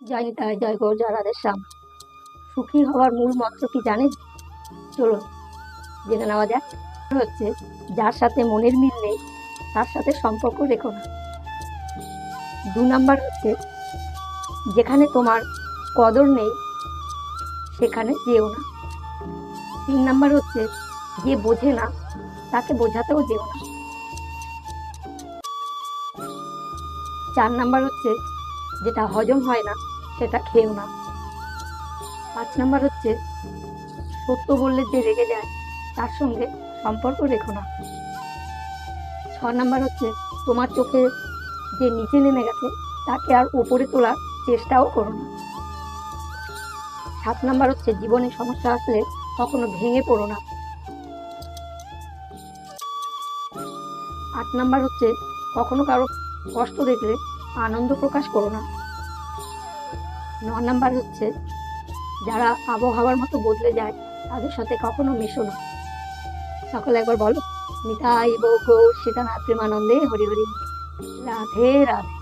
জয় নিতাই, জয় গৌর, জয় রাধে শ্যাম। সুখী হওয়ার মূল মন্ত্র কি জানেন? চলুন জেনে নেওয়া যাক। হচ্ছে, যার সাথে মনের মিল নেই তার সাথে সম্পর্ক রেখো না। 2 নাম্বার হচ্ছে, যেখানে তোমার কদর নেই সেখানে যেও না। 3 নাম্বার হচ্ছে, যে বোঝে না তাকে বোঝাতেও যেও না। 4 নাম্বার হচ্ছে, যেটা হজম হয় না সেটা খেও না। 5 নাম্বার হচ্ছে, সত্য বললে যে রেগে যায় তার সঙ্গে সম্পর্ক রেখো না। 6 নাম্বার হচ্ছে, তোমার চোখে যে নিচে নেমে গেছে তাকে আর উপরে তোলার চেষ্টাও করো না। 7 নাম্বার হচ্ছে, জীবনে সমস্যা আসলে কখনো ভেঙে পড়ো না। 8 নাম্বার হচ্ছে, কখনো কারো কষ্ট দেখলে আনন্দ প্রকাশ করো না। 9 নাম্বার হচ্ছে, যারা আবহাওয়ার মতো বদলে যায় তাদের সাথে কখনো মেশো না। সকলে একবার বলো, নিতাই গৌর সীতানাথ প্রেমানন্দে হরি হরি, রাধে রাধে।